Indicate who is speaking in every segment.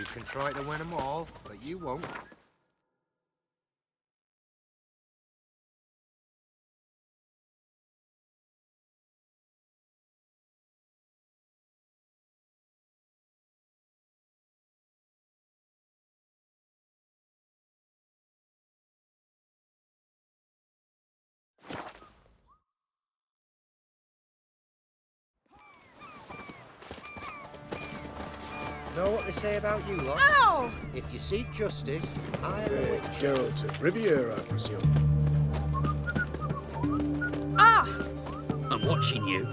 Speaker 1: You can try to win them all, but you won't. Know what they say about you lot?
Speaker 2: Ow!
Speaker 1: If you seek justice, hire a witch.
Speaker 3: Geralt of Riviera, I presume.
Speaker 2: Ah!
Speaker 4: I'm watching you.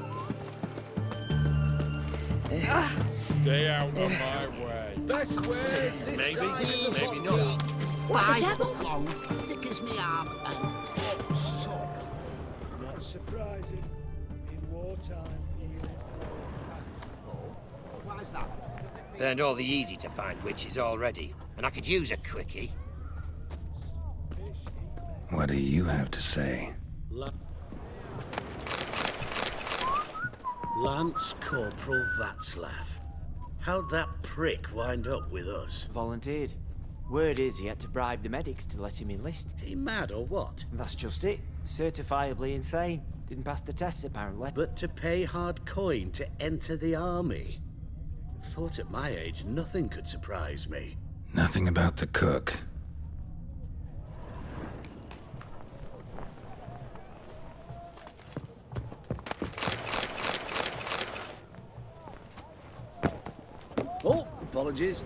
Speaker 5: Stay out of my way. Best way is this
Speaker 4: Maybe,
Speaker 5: side of the
Speaker 4: maybe not.
Speaker 6: What the devil? Long, thick as me arm, and so.
Speaker 3: Not surprising. In wartime, eels
Speaker 6: What is that?
Speaker 4: Burned all the easy-to-find witches already, and I could use a quickie.
Speaker 7: What do you have to say?
Speaker 8: Lance Corporal Václav. How'd that prick wind up with us?
Speaker 9: Volunteered. Word is he had to bribe the medics to let him enlist.
Speaker 8: He mad or what?
Speaker 9: That's just it. Certifiably insane. Didn't pass the tests, apparently.
Speaker 8: But to pay hard coin to enter the army? Thought at my age nothing could surprise me.
Speaker 7: Nothing about the cook.
Speaker 8: Oh, apologies.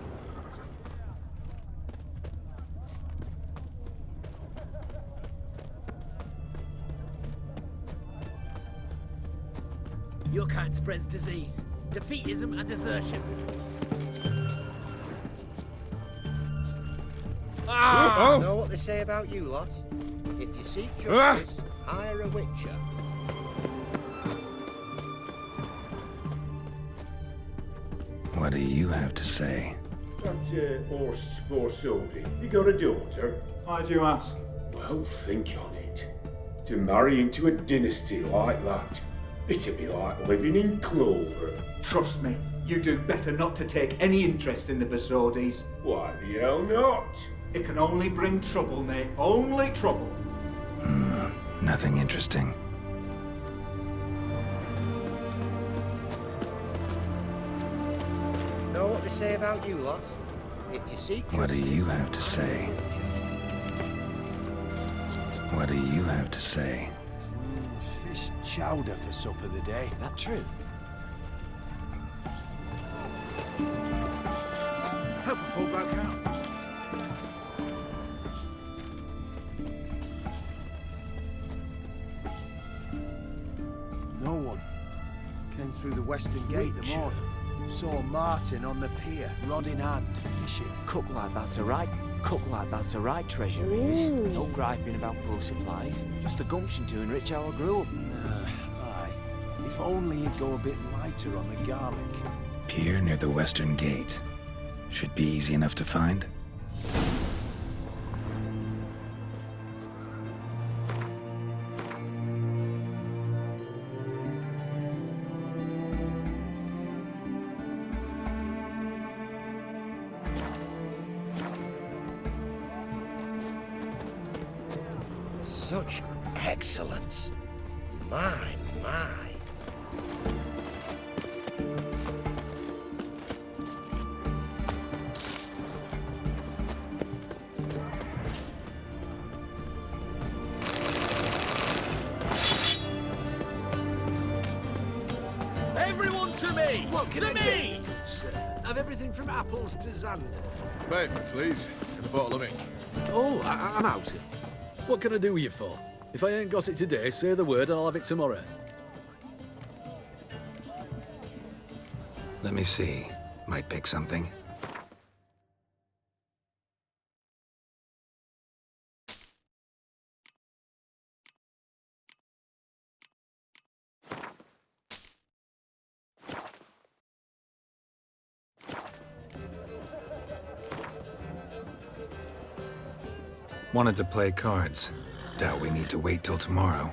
Speaker 4: Your kind spreads disease, defeatism and desertion.
Speaker 1: Know what they say about you lot? If you seek justice, hire a witcher.
Speaker 7: What do you have to say?
Speaker 3: That Horst Borsodi, you got a daughter?
Speaker 10: Why do you ask?
Speaker 3: Well, think on it. To marry into a dynasty like that, it'd be like living in clover.
Speaker 10: Trust me, you do better not to take any interest in the Besodis.
Speaker 3: Why the hell not?
Speaker 10: It can only bring trouble, mate. Only trouble.
Speaker 7: Nothing interesting.
Speaker 1: Know what they say about you lot? If you seek justice,
Speaker 7: What do you have to say? What do you have to say?
Speaker 6: Fish chowder for supper the day.
Speaker 9: That true?
Speaker 6: Help a pull back out. No one. Came through the western gate the morning. Saw Martin on the pier, rod in hand, fishing.
Speaker 9: Cook like that's the right. Cook like that's the right treasure he is. No griping about poor supplies. Just the gumption to enrich our gruel.
Speaker 6: Aye. If only he'd go a bit lighter on the garlic.
Speaker 7: Pier near the western gate. Should be easy enough to find.
Speaker 4: Such excellence. My.
Speaker 8: Everyone to me!
Speaker 6: What can
Speaker 8: to
Speaker 6: I
Speaker 8: me! Have everything from apples to Xander.
Speaker 5: Payment, please. And a bottle of ink.
Speaker 8: Oh, I'm out. What can I do with you for? If I ain't got it today, say the word and I'll have it tomorrow.
Speaker 7: Let me see. Might pick something. Wanted to play cards. Doubt we need to wait till tomorrow.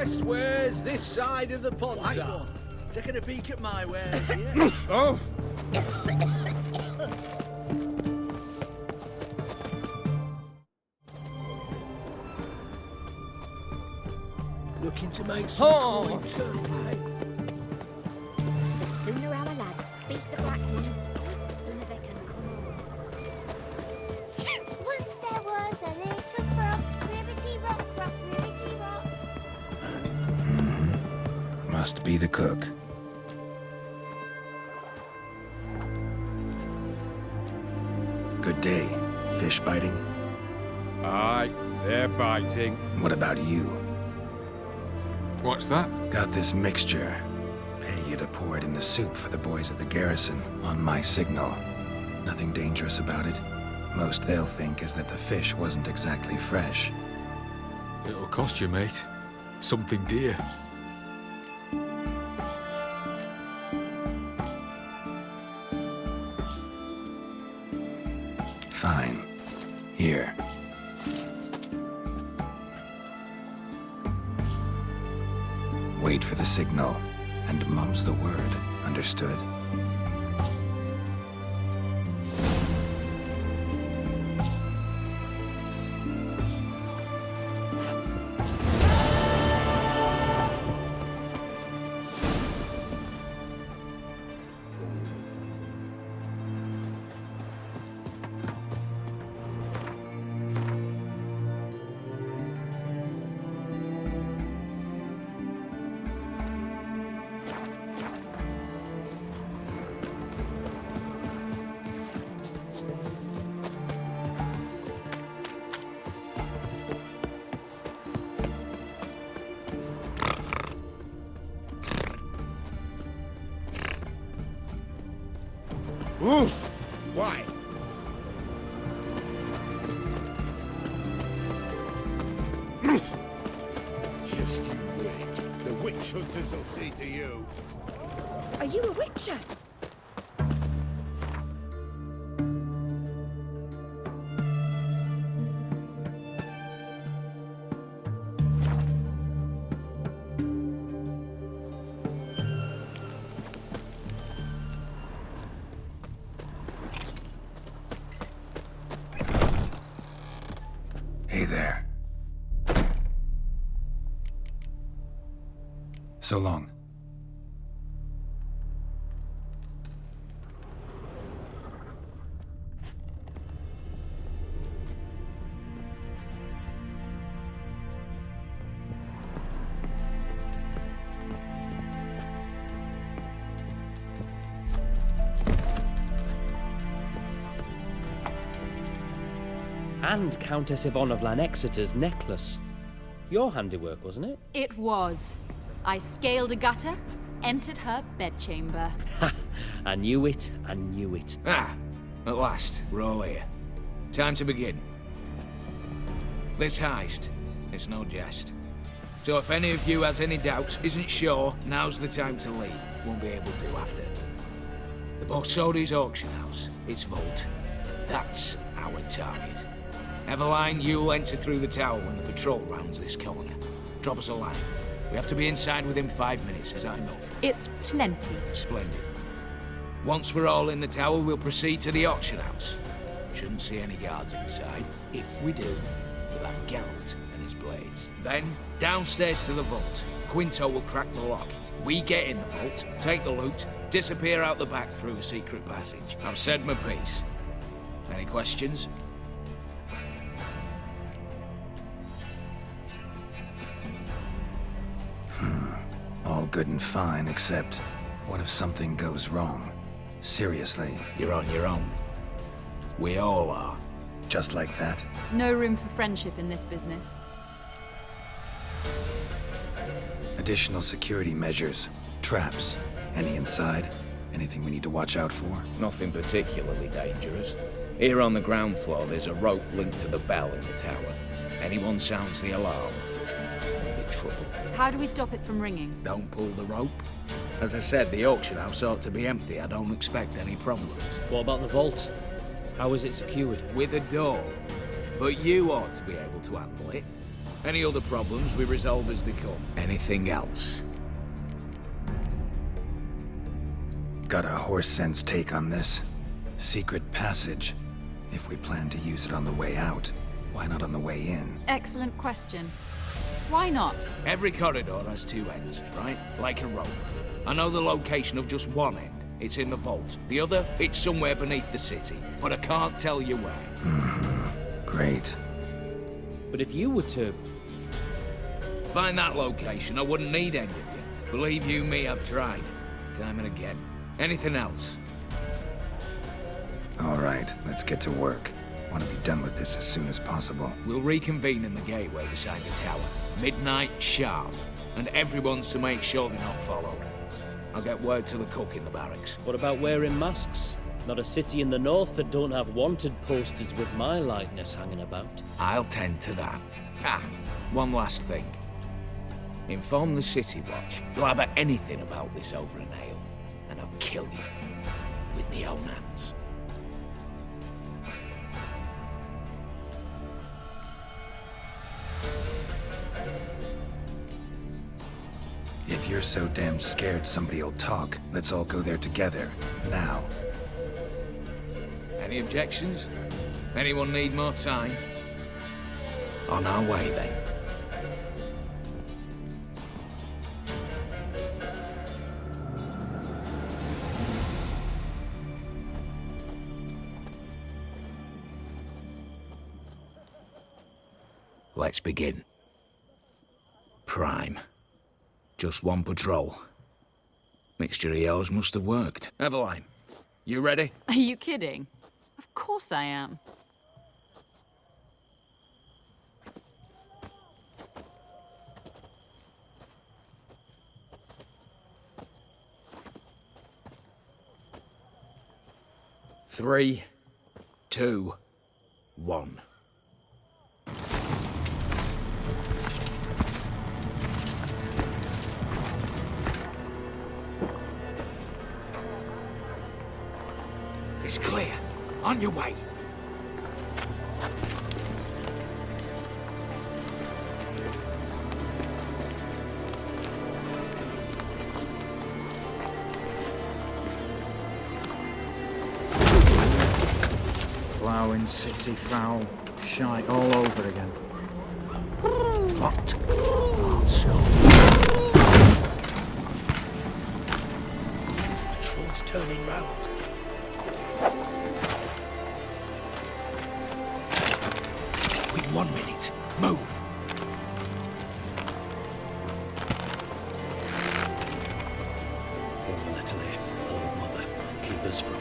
Speaker 5: Best wares this side of the pond.
Speaker 8: Right one. Taking a peek at my wares, yeah?
Speaker 5: Oh!
Speaker 8: Looking to make some coin tonight.
Speaker 2: The sooner our lads beat the Black Ones, the sooner they can come home. Once there was a little frog, ribbity rock, rock, ribbity rock.
Speaker 7: Must be the cook. Good day. Fish biting?
Speaker 5: Aye, they're biting.
Speaker 7: What about you?
Speaker 5: What's that?
Speaker 7: Got this mixture. Pay you to pour it in the soup for the boys at the garrison, on my signal. Nothing dangerous about it. Most they'll think is that the fish wasn't exactly fresh.
Speaker 5: It'll cost you, mate. Something dear.
Speaker 7: Fine. Here. Wait for the signal, and mum's the word. Understood?
Speaker 5: Ooh! Why?
Speaker 6: Just you wait. The witch hunters will see to you.
Speaker 2: Are you a witcher?
Speaker 7: Hey there. So long.
Speaker 11: And Countess Yvonne of Lanexeter's necklace. Your handiwork, wasn't it?
Speaker 12: It was. I scaled a gutter, entered her bedchamber.
Speaker 11: Ha! I knew it, I knew it.
Speaker 13: Ah, at last, we're all here. Time to begin. This heist, it's no jest. So if any of you has any doubts, isn't sure, now's the time to leave. Won't be able to after. The Borsodi's auction house, its vault. That's our target. Eveline, you'll enter through the tower when the patrol rounds this corner. Drop us a line. We have to be inside within 5 minutes, is that enough?
Speaker 12: It's plenty.
Speaker 13: Splendid. Once we're all in the tower, we'll proceed to the auction house. Shouldn't see any guards inside. If we do, we'll have Geralt and his blades. Then, downstairs to the vault. Quinto will crack the lock. We get in the vault, take the loot, disappear out the back through a secret passage. I've said my piece. Any questions?
Speaker 7: All good and fine, except what if something goes wrong? Seriously.
Speaker 13: You're on your own. We all are.
Speaker 7: Just like that?
Speaker 12: No room for friendship in this business.
Speaker 7: Additional security measures. Traps. Any inside? Anything we need to watch out for?
Speaker 13: Nothing particularly dangerous. Here on the ground floor, there's a rope linked to the bell in the tower. Anyone sounds the alarm, there'll be trouble.
Speaker 12: How do we stop it from ringing?
Speaker 13: Don't pull the rope. As I said, the auction house ought to be empty. I don't expect any problems.
Speaker 11: What about the vault? How is it secured?
Speaker 13: With a door. But you ought to be able to handle it. Any other problems we resolve as they come. Anything else?
Speaker 7: Got a horse sense take on this. Secret passage. If we plan to use it on the way out, why not on the way in?
Speaker 12: Excellent question. Why not?
Speaker 13: Every corridor has two ends, right? Like a rope. I know the location of just one end. It's in the vault. The other, it's somewhere beneath the city. But I can't tell you where.
Speaker 7: Great.
Speaker 11: But if you were to...
Speaker 13: Find that location, I wouldn't need any of you. Believe you me, I've tried. Time and again. Anything else?
Speaker 7: All right, let's get to work. Want to be done with this as soon as possible.
Speaker 13: We'll reconvene in the gateway beside the tower. Midnight sharp. And everyone's to make sure they're not followed. I'll get word to the cook in the barracks.
Speaker 11: What about wearing masks? Not a city in the north that don't have wanted posters with my likeness hanging about.
Speaker 13: I'll tend to that. One last thing. Inform the City Watch. Blabber anything about this over an ale, and I'll kill you. With my own hands.
Speaker 7: If you're so damn scared somebody'll talk, let's all go there together. Now.
Speaker 13: Any objections? Anyone need more time? On our way, then. Let's begin. Prime. Just one patrol. Mixture of yours must have worked. Eveline, you ready?
Speaker 12: Are you kidding? Of course I am.
Speaker 13: Three, two, one. It's clear. On your way.
Speaker 14: Ploughing, city foul, shite all over again.
Speaker 13: What? Also. Patrol's turning round. We've 1 minute. Move.
Speaker 11: Oh, Natalie. Oh, mother. Keep us from...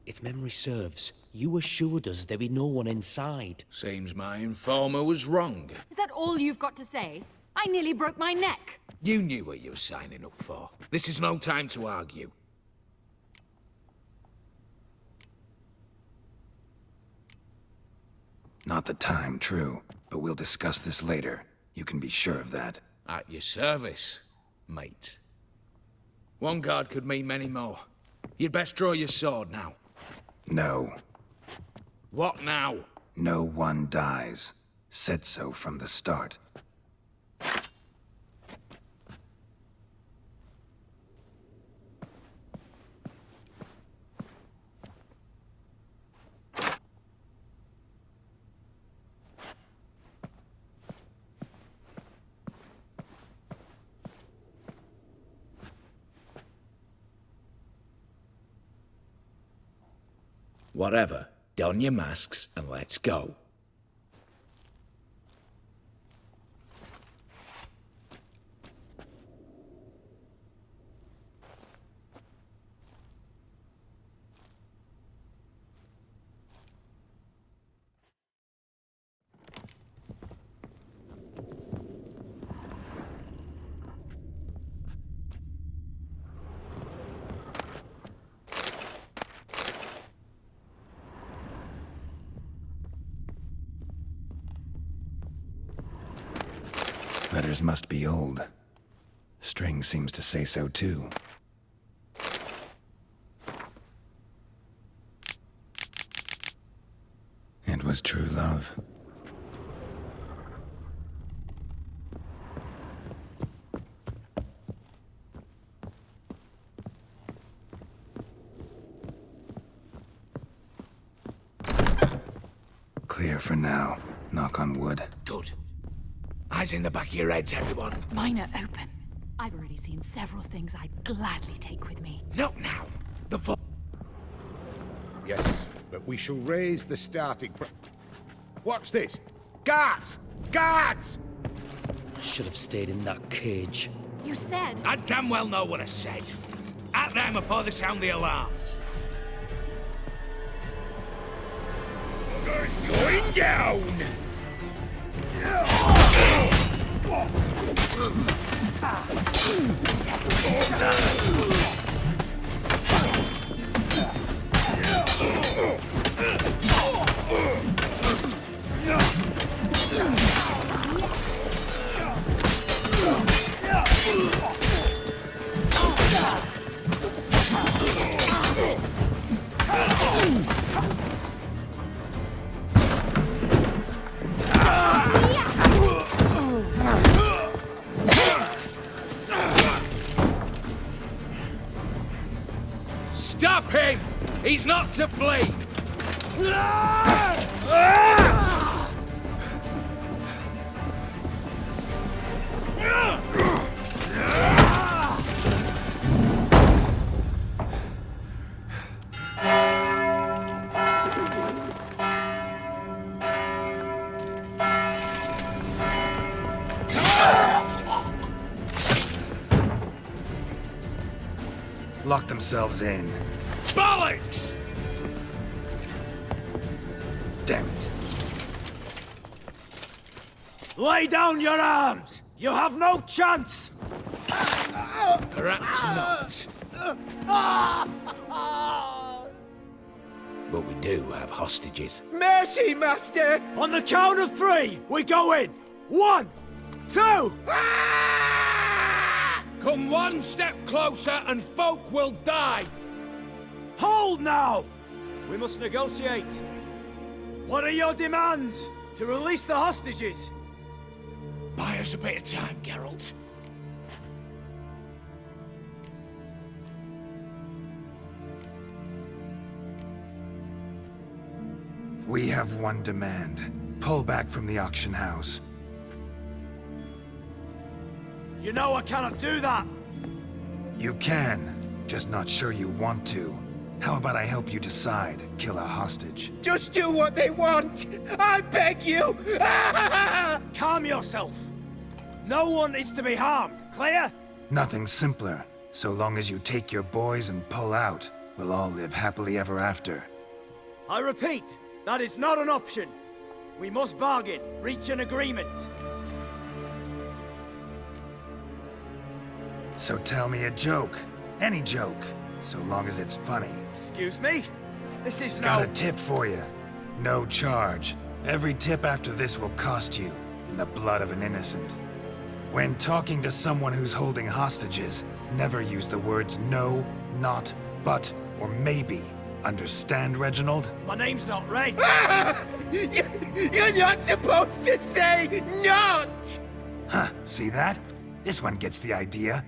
Speaker 11: If memory serves, you assured us there be no one inside.
Speaker 13: Seems my informer was wrong.
Speaker 12: Is that all you've got to say? I nearly broke my neck.
Speaker 13: You knew what you were signing up for. This is no time to argue.
Speaker 7: Not the time, true. But we'll discuss this later. You can be sure of that.
Speaker 13: At your service, mate. One guard could mean many more. You'd best draw your sword now.
Speaker 7: No.
Speaker 13: What now?
Speaker 7: No one dies. Said so from the start.
Speaker 13: Whatever. Don your masks and let's go.
Speaker 7: wires must be old. String seems to say so too. It was true love. Clear for now. Knock on wood.
Speaker 13: Good. Eyes in the back of your heads, everyone.
Speaker 12: Mine are open. I've already seen several things I'd gladly take with me.
Speaker 13: Not now. The
Speaker 15: Yes, but we shall raise the starting... What's this? Guards! Guards!
Speaker 11: Should have stayed in that cage.
Speaker 12: You said...
Speaker 13: I damn well know what I said. At them before they sound the alarms.
Speaker 3: Going down!
Speaker 13: Stop him! He's not to flee!
Speaker 7: Lock themselves in.
Speaker 13: Bollocks!
Speaker 7: Damn it.
Speaker 9: Lay down your arms! You have no chance!
Speaker 13: Perhaps not. But we do have hostages.
Speaker 9: Mercy, Master! On the count of 3, we go in! 1, 2!
Speaker 13: Come one step closer and folk will die!
Speaker 9: Hold now! We must negotiate. What are your demands? To release the hostages?
Speaker 13: Buy us a bit of time, Geralt.
Speaker 7: We have one demand. Pull back from the auction house.
Speaker 9: You know I cannot do that!
Speaker 7: You can, just not sure you want to. How about I help you decide? Kill a hostage.
Speaker 9: Just do what they want! I beg you! Calm yourself! No one is to be harmed, clear?
Speaker 7: Nothing simpler. So long as you take your boys and pull out, we'll all live happily ever after.
Speaker 9: I repeat, that is not an option. We must bargain, reach an agreement.
Speaker 7: So tell me a joke. Any joke. So long as it's funny.
Speaker 9: Excuse me? This is
Speaker 7: Got a tip for you. No charge. Every tip after this will cost you, in the blood of an innocent. When talking to someone who's holding hostages, never use the words no, not, but, or maybe. Understand, Reginald?
Speaker 9: My name's not Reg.
Speaker 16: You're not supposed to say not!
Speaker 7: Huh, see that? This one gets the idea.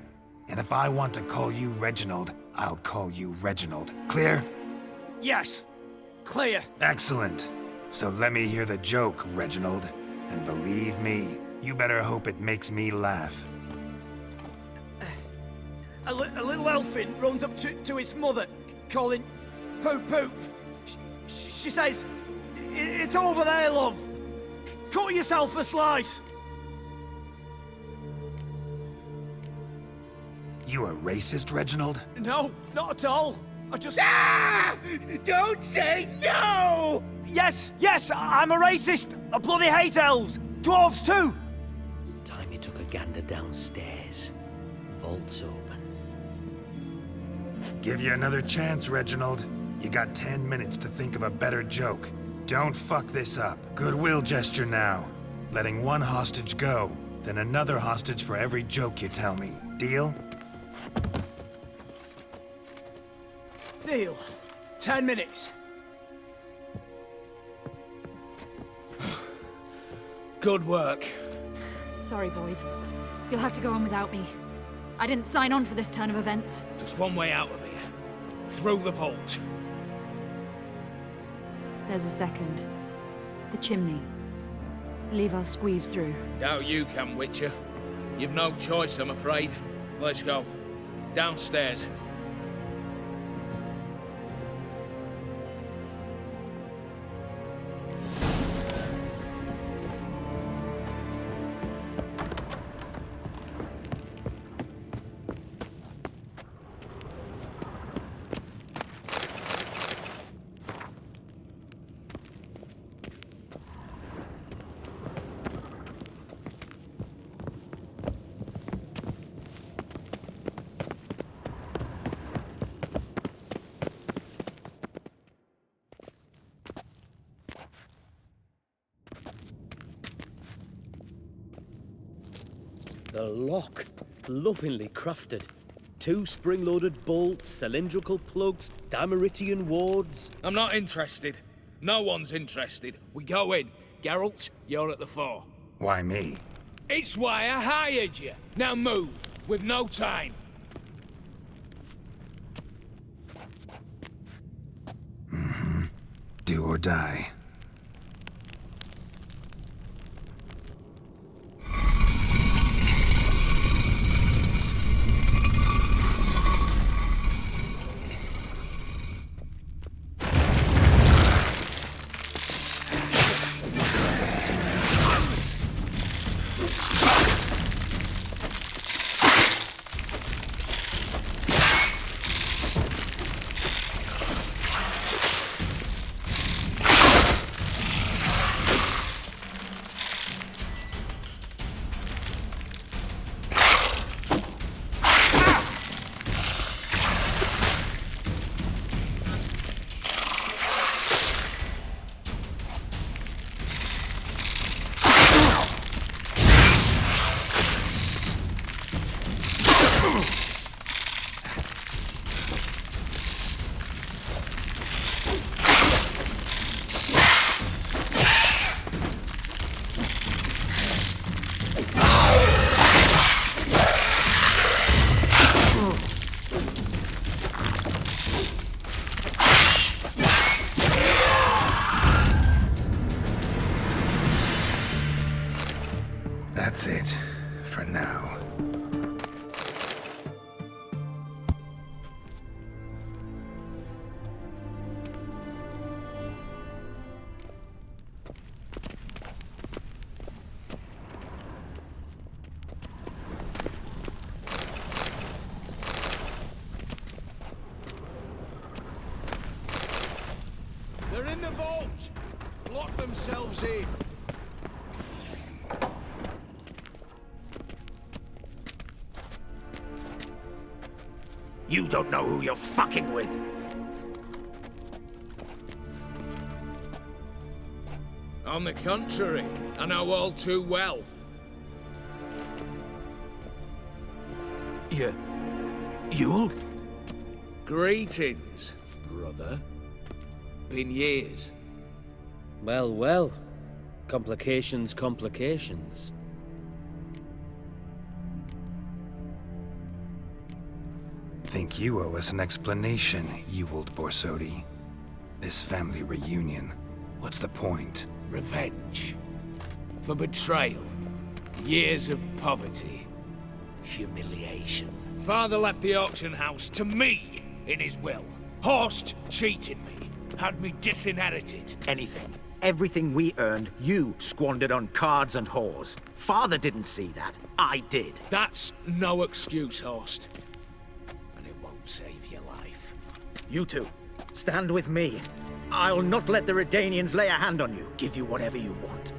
Speaker 7: And if I want to call you Reginald, I'll call you Reginald. Clear?
Speaker 9: Yes. Clear.
Speaker 7: Excellent. So let me hear the joke, Reginald. And believe me, you better hope it makes me laugh.
Speaker 9: A little elfin runs up to his mother, calling Poop Poop. She says, "It's over there, love. Cut yourself a slice."
Speaker 7: You a racist, Reginald?
Speaker 9: No, not at all. I just...
Speaker 16: Ah! Don't say no!
Speaker 9: Yes, I'm a racist. I bloody hate elves. Dwarves too.
Speaker 11: Time you took a gander downstairs. Vault's open.
Speaker 7: Give you another chance, Reginald. You got 10 minutes to think of a better joke. Don't fuck this up. Goodwill gesture now. Letting one hostage go Then another hostage for every joke you tell me. Deal?
Speaker 9: Deal. 10 minutes.
Speaker 13: Good work.
Speaker 12: Sorry, boys. You'll have to go on without me. I didn't sign on for this turn of events.
Speaker 13: Just one way out of here. Through the vault.
Speaker 12: There's a second. The chimney. Believe I'll squeeze through.
Speaker 13: Doubt you can, Witcher. You've no choice, I'm afraid. Let's go. Downstairs.
Speaker 11: The lock. Lovingly crafted. 2 spring-loaded bolts, cylindrical plugs, Dameritian wards.
Speaker 13: I'm not interested. No one's interested. We go in. Geralt, you're at the fore.
Speaker 7: Why me?
Speaker 13: It's why I hired you. Now move. We've no time.
Speaker 7: Do or die. That's it, for now.
Speaker 6: They're in the vault! Lock themselves in.
Speaker 16: You don't know who you're fucking with.
Speaker 13: On the contrary, I know all too well.
Speaker 16: You'll?
Speaker 13: Greetings, brother. Been years.
Speaker 11: Well, well. Complications, complications.
Speaker 7: Think you owe us an explanation, Ewald Borsodi. This family reunion, what's the point?
Speaker 13: Revenge. For betrayal. Years of poverty. Humiliation. Father left the auction house to me in his will. Horst cheated me. Had me disinherited.
Speaker 16: Anything. Everything we earned, you squandered on cards and whores. Father didn't see that. I did.
Speaker 13: That's no excuse, Horst. And it won't save your life.
Speaker 16: You two, stand with me. I'll not let the Redanians lay a hand on you. Give you whatever you want.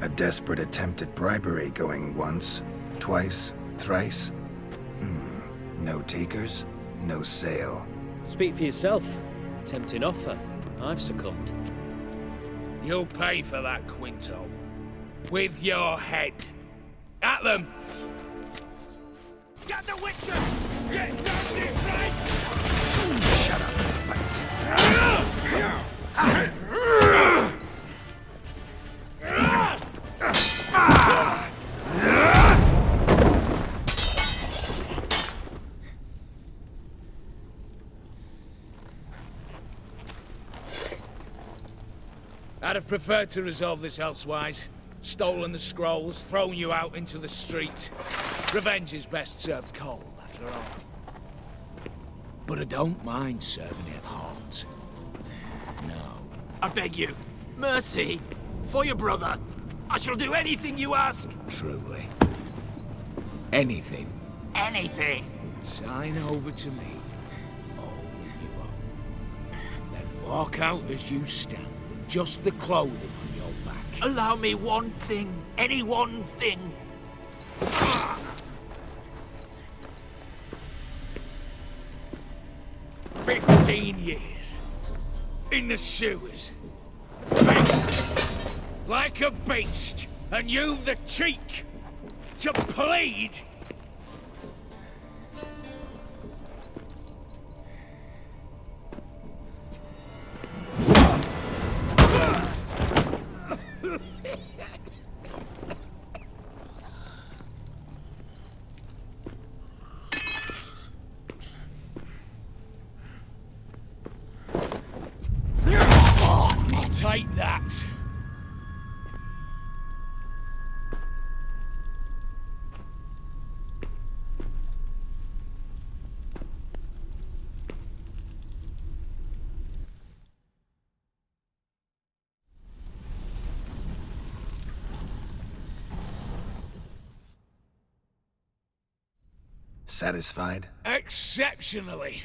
Speaker 7: A desperate attempt at bribery going once, twice, thrice. No takers, no sale.
Speaker 11: Speak for yourself. Tempting offer. I've succumbed.
Speaker 13: You'll pay for that, Quinto. With your head. At them!
Speaker 9: Get the Witcher!
Speaker 13: Get down this right!
Speaker 7: Shut up and fight.
Speaker 13: I'd have preferred to resolve this elsewise. Stolen the scrolls, thrown you out into the street. Revenge is best served cold, after all. But I don't mind serving it hot. No.
Speaker 16: I beg you, mercy, for your brother. I shall do anything you ask.
Speaker 13: Truly. Anything.
Speaker 16: Anything.
Speaker 13: Sign over to me. All that you own. Then walk out as you stand, with just the clothing on your back.
Speaker 16: Allow me one thing. Any one thing.
Speaker 13: 15 years. In the sewers. Beat. Like a beast. And you've the cheek to plead. Take that.
Speaker 7: Satisfied?
Speaker 13: Exceptionally.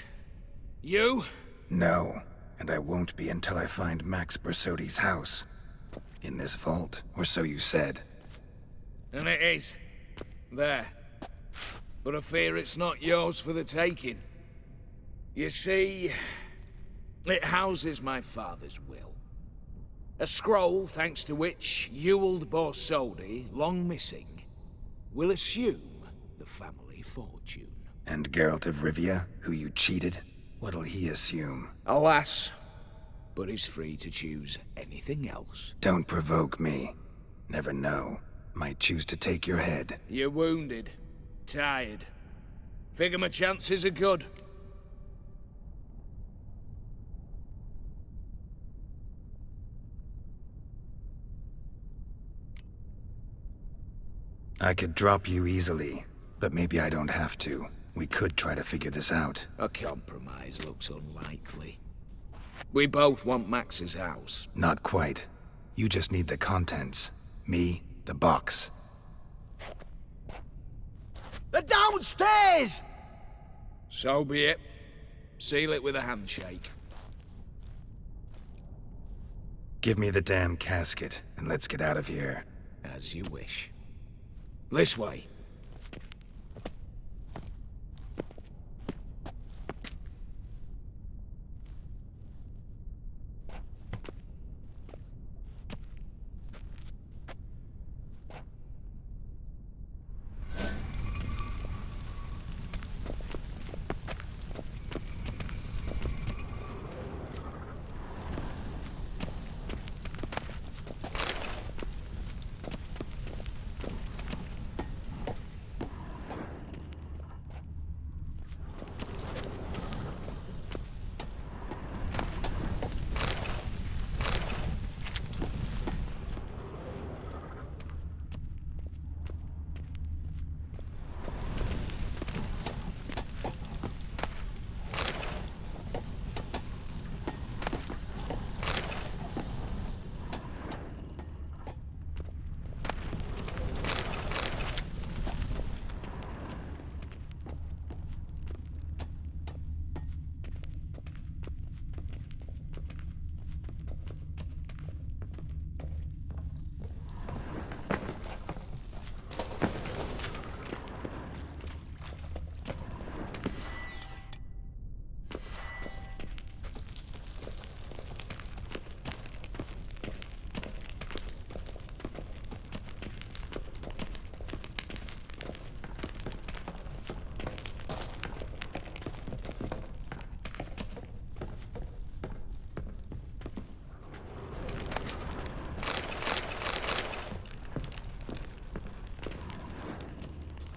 Speaker 13: You?
Speaker 7: No, and I won't be until I find Max Bersodi's house. In this vault, or so you said.
Speaker 13: And it is. There. But I fear it's not yours for the taking. You see, it houses my father's will. A scroll thanks to which Ewald Borsodi, long missing, will assume the family fortune.
Speaker 7: And Geralt of Rivia, who you cheated? What'll he assume?
Speaker 13: Alas, but he's free to choose anything else.
Speaker 7: Don't provoke me. Never know. Might choose to take your head.
Speaker 13: You're wounded. Tired. Figure my chances are good.
Speaker 7: I could drop you easily, but maybe I don't have to. We could try to figure this out.
Speaker 13: A compromise looks unlikely. We both want Max's house.
Speaker 7: Not quite. You just need the contents. Me, the box.
Speaker 9: They're downstairs!
Speaker 13: So be it. Seal it with a handshake.
Speaker 7: Give me the damn casket, and let's get out of here.
Speaker 13: As you wish. This way.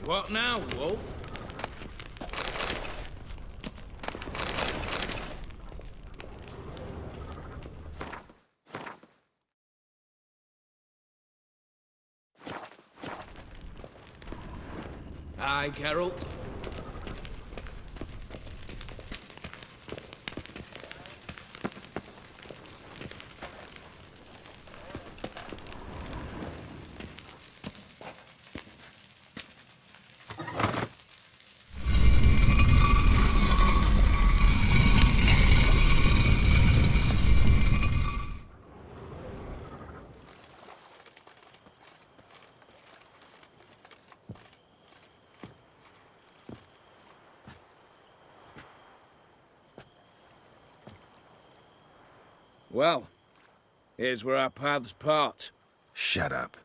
Speaker 13: What now, Wolf? Aye, Geralt. Well, here's where our paths part.
Speaker 7: Shut up.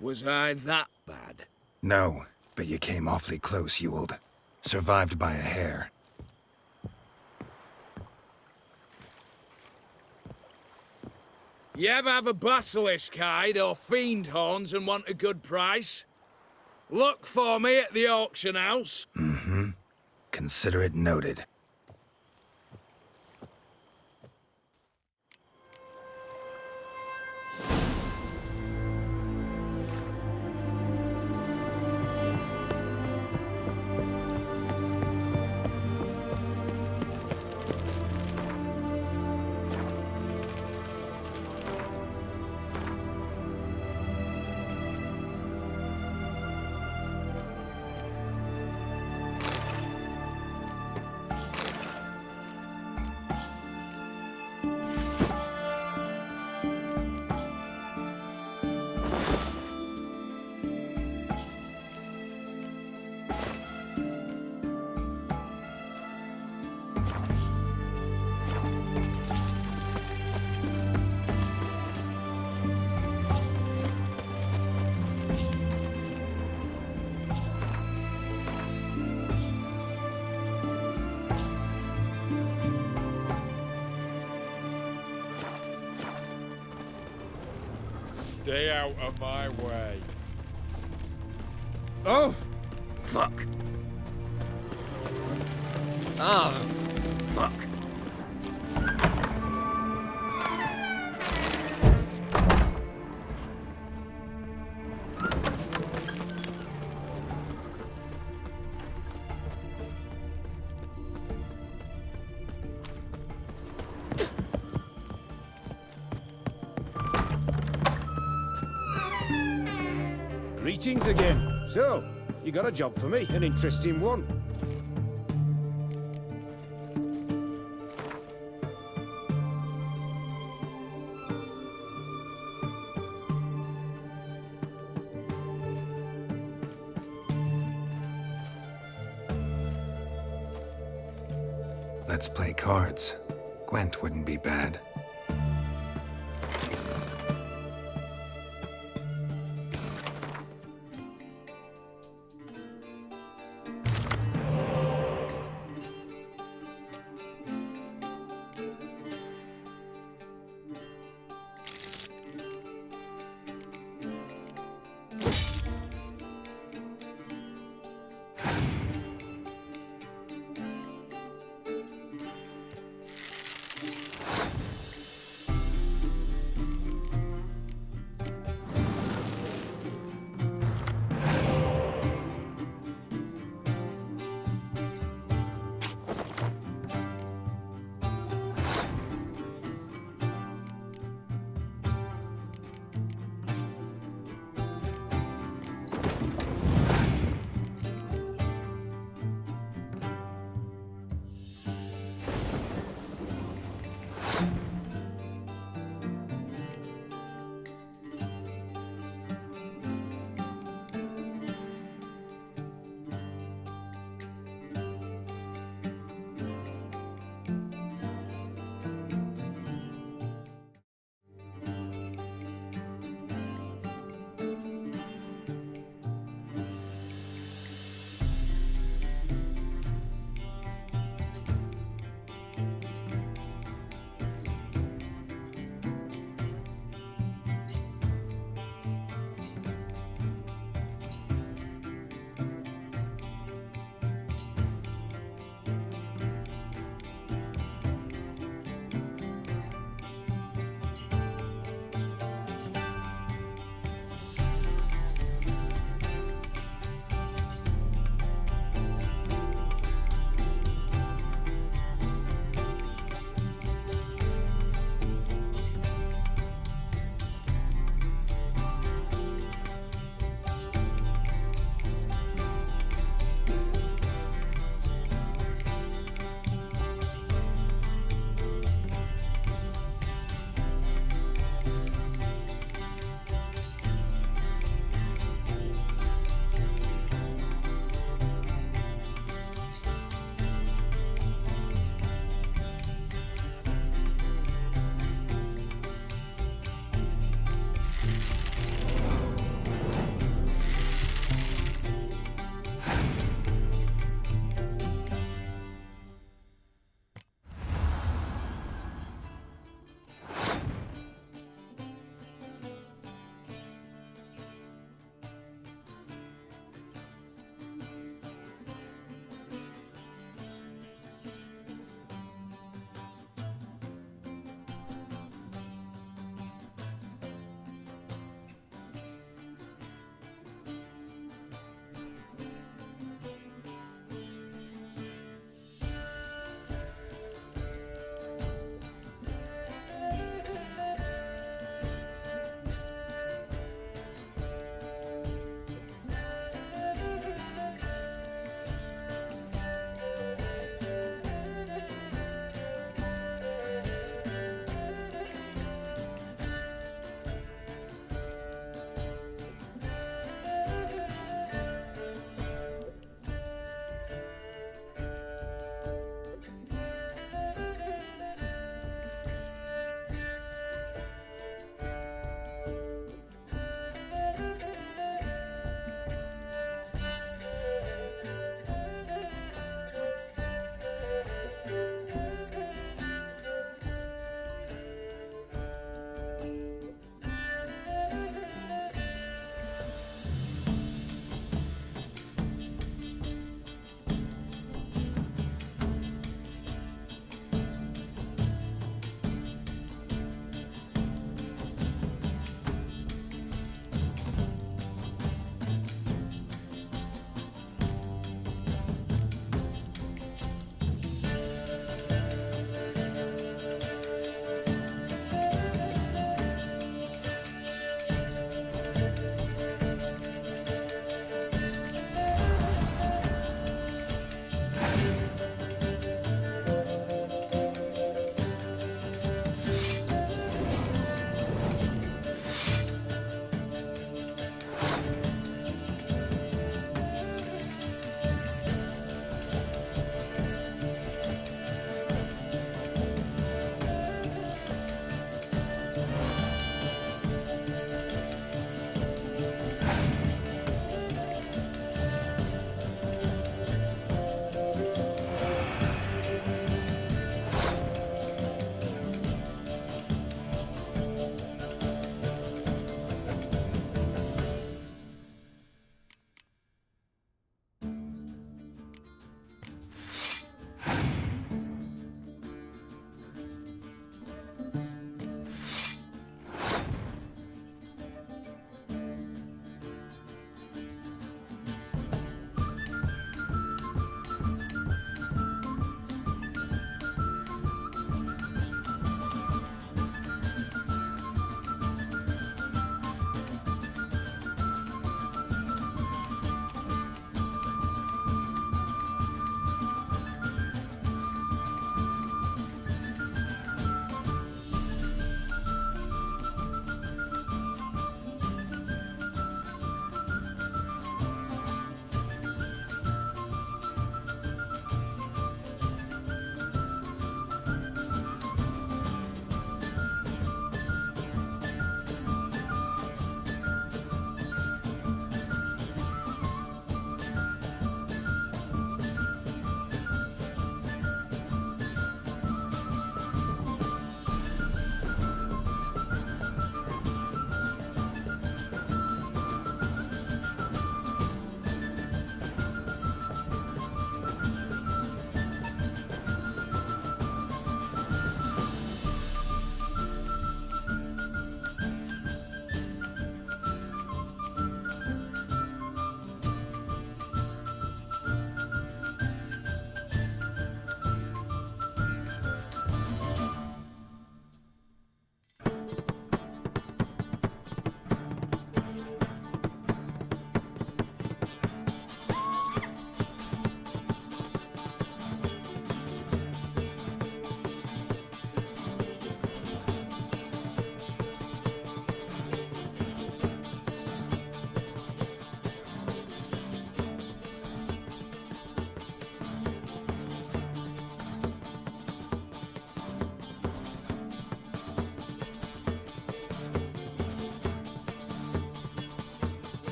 Speaker 13: Was I that bad?
Speaker 7: No, but you came awfully close, Ewald. Survived by a hair.
Speaker 13: You ever have a basilisk hide or fiend horns and want a good price? Look for me at the auction house.
Speaker 7: Mm-hmm. Consider it noted.
Speaker 5: Stay out of my way.
Speaker 11: Oh! Fuck. Ah, fuck.
Speaker 17: Greetings again. So, you got a job for me, an interesting one.
Speaker 7: Let's play cards. Gwent wouldn't be bad.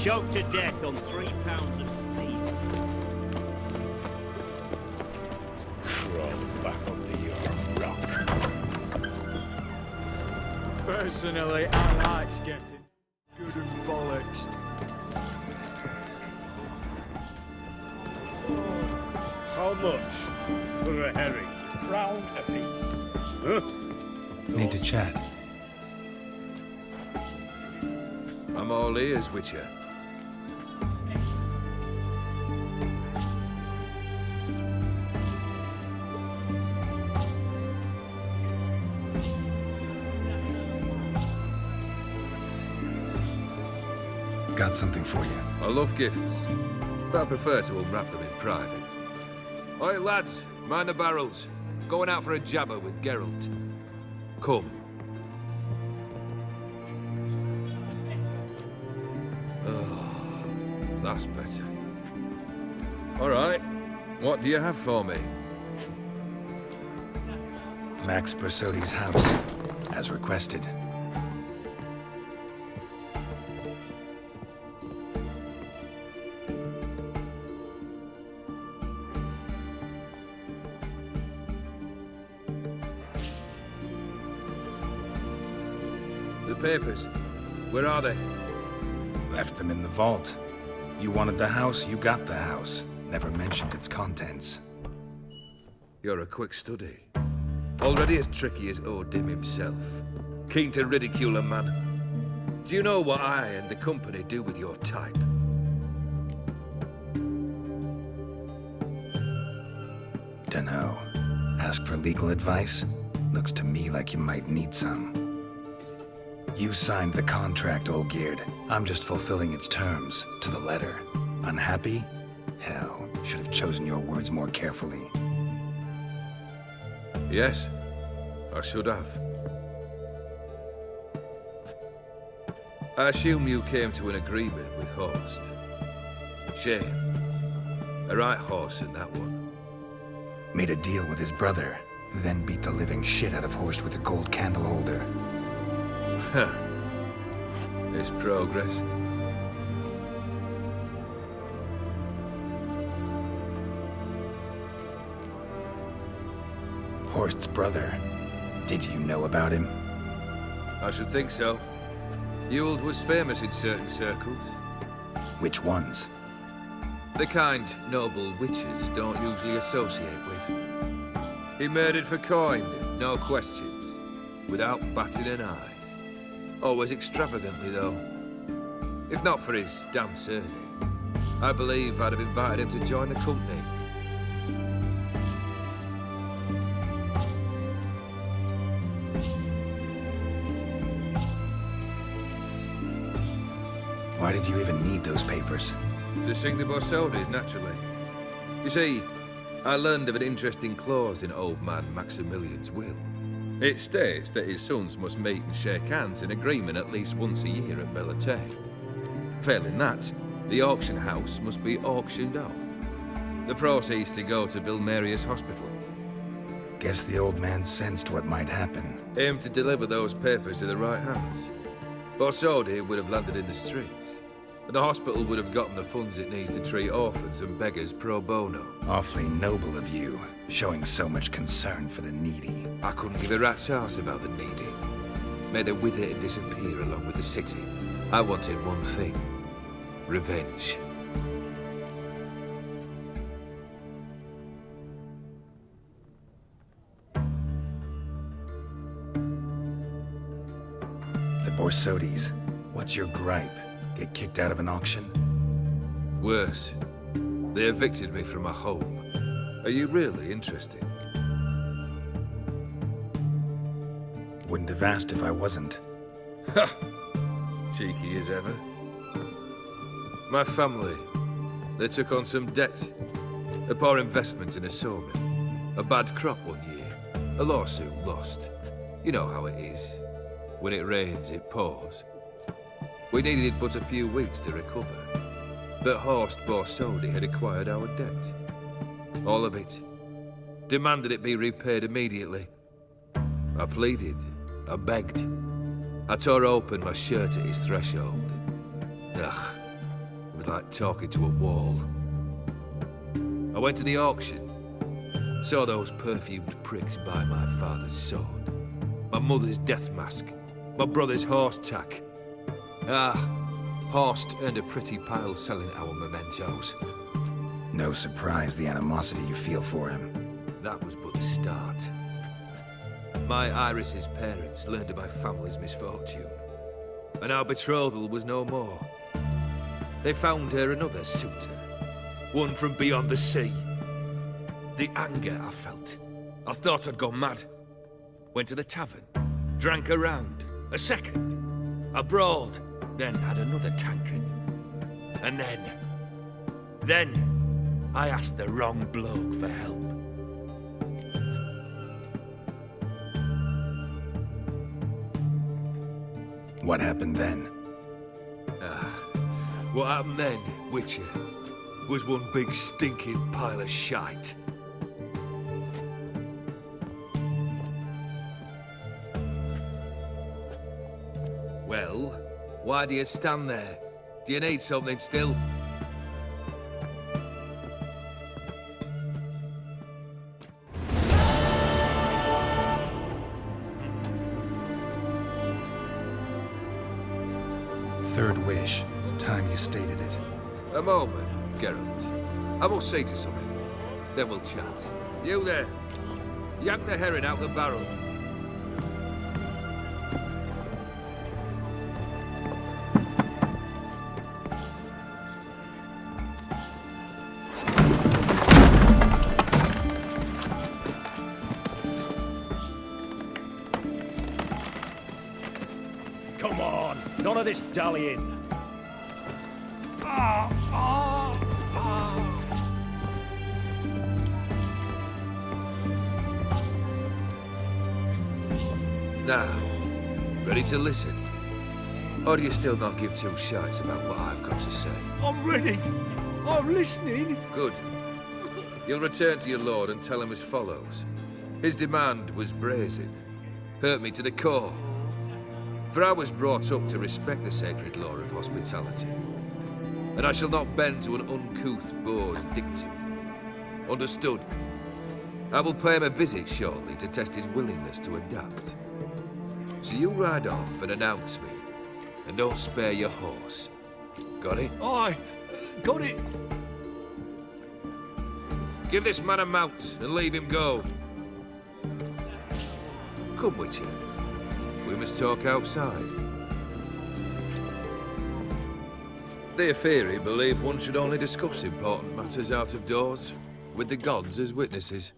Speaker 18: choked to death on 3 pounds of steel.
Speaker 17: Crawl back under your rock. Personally, I like getting good and bollocksed.
Speaker 15: How much for a herring?
Speaker 17: Crown apiece.
Speaker 15: Huh?
Speaker 7: Need to chat.
Speaker 19: I'm all ears, Witcher.
Speaker 7: Got something for you.
Speaker 19: I love gifts, but I prefer to unwrap them in private. Oi, lads, mind the barrels. Going out for a jabber with Geralt. Come. Oh, that's better. All right, what do you have for me?
Speaker 7: Max Brasodi's house, as requested.
Speaker 19: The papers, where are they?
Speaker 7: Left them in the vault. You wanted the house, you got the house. Never mentioned its contents.
Speaker 19: You're a quick study. Already as tricky as Odin himself. Keen to ridicule a man. Do you know what I and the company do with your type?
Speaker 7: Dunno. Ask for legal advice? Looks to me like you might need some. You signed the contract, Olgierd. I'm just fulfilling its terms, to the letter. Unhappy? Hell, should have chosen your words more carefully.
Speaker 19: Yes, I should have. I assume you came to an agreement with Horst. Shame. A right horse in that one.
Speaker 7: Made a deal with his brother, who then beat the living shit out of Horst with a gold candle holder.
Speaker 19: Huh. It's progress.
Speaker 7: Horst's brother. Did you know about him?
Speaker 19: I should think so. Ewald was famous in certain circles.
Speaker 7: Which ones?
Speaker 19: The kind noble witches don't usually associate with. He murdered for coin, no questions, without batting an eye. Always extravagantly, though. If not for his damn surname, I believe I'd have invited him to join the company.
Speaker 7: Why did you even need those papers?
Speaker 19: To sing the Borsodis, naturally. You see, I learned of an interesting clause in old man Maximilian's will. It states that his sons must meet and shake hands in agreement at least once a year at Bellatay. Failing that, the auction house must be auctioned off. The proceeds to go to Vilmerius Hospital.
Speaker 7: Guess the old man sensed what might happen.
Speaker 19: Aimed to deliver those papers to the right hands. Borsodi would have landed in the streets, and the hospital would have gotten the funds it needs to treat orphans and beggars pro bono.
Speaker 7: Awfully noble of you, showing so much concern for the needy.
Speaker 19: I couldn't give a rat's ass about the needy. May they wither and disappear along with the city. I wanted one thing. Revenge.
Speaker 7: The Borsodis. What's your gripe? Get kicked out of an auction?
Speaker 19: Worse. They evicted me from my home. Are you really interested?
Speaker 7: Wouldn't have asked if I wasn't.
Speaker 19: Ha! Cheeky as ever. My family, they took on some debt. A poor investment in a sawmill. A bad crop one year. A lawsuit lost. You know how it is. When it rains, it pours. We needed but a few weeks to recover. But Horst Borsodi had acquired our debt. All of it. Demanded it be repaid immediately. I pleaded. I begged. I tore open my shirt at his threshold. Ugh. It was like talking to a wall. I went to the auction. Saw those perfumed pricks buy my father's sword, my mother's death mask, my brother's horse tack. Horst earned a pretty pile selling our mementos.
Speaker 7: No surprise the animosity you feel for him.
Speaker 19: That was but the start. My Iris's parents learned of my family's misfortune, and our betrothal was no more. They found her another suitor, one from beyond the sea. The anger I felt, I thought I'd gone mad. Went to the tavern, drank a round, a second. I brawled, then had another tankard. And then I asked the wrong bloke for help.
Speaker 7: What happened then?
Speaker 19: What happened then, Witcher, was one big stinking pile of shite. Well, why do you stand there? Do you need something still?
Speaker 7: Third wish. Time you stated it.
Speaker 19: A moment, Geralt. I must say to something. Then we'll chat. You there. Yank the herring out the barrel.
Speaker 17: Come on, none of this dallying.
Speaker 19: Now, ready to listen? Or do you still not give two shites about what I've got to say?
Speaker 9: I'm ready. I'm listening.
Speaker 19: Good. You'll return to your lord and tell him as follows. His demand was brazen. Hurt me to the core. For I was brought up to respect the sacred law of hospitality. And I shall not bend to an uncouth boor's dictum. Understood? I will pay him a visit shortly to test his willingness to adapt. So you ride off and announce me, and don't spare your horse. Got it?
Speaker 9: Aye, got it.
Speaker 19: Give this man a mount and leave him go. Come, Witcher. We must talk outside. The Aetheri believe one should only discuss important matters out of doors, with the gods as witnesses.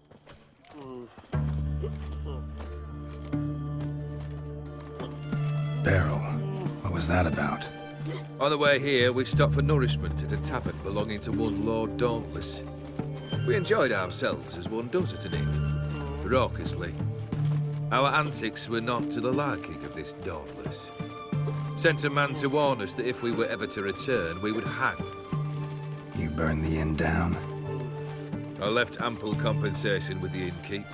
Speaker 7: Beryl, what was that about?
Speaker 19: On the way here, we stopped for nourishment at a tavern belonging to one Lord Dauntless. We enjoyed ourselves as one does at an inn, raucously. Our antics were not to the liking of this Dauntless. Sent a man to warn us that if we were ever to return, we would hang.
Speaker 7: You burned the inn down?
Speaker 19: I left ample compensation with the innkeep.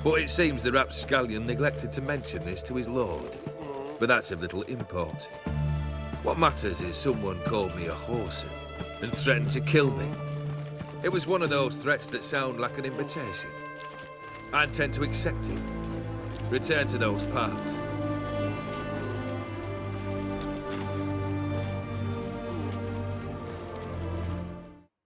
Speaker 19: But it seems the rapscallion neglected to mention this to his lord. But that's of little import. What matters is someone called me a whoreson and threatened to kill me. It was one of those threats that sound like an invitation. I intend to accept it. Return to those parts.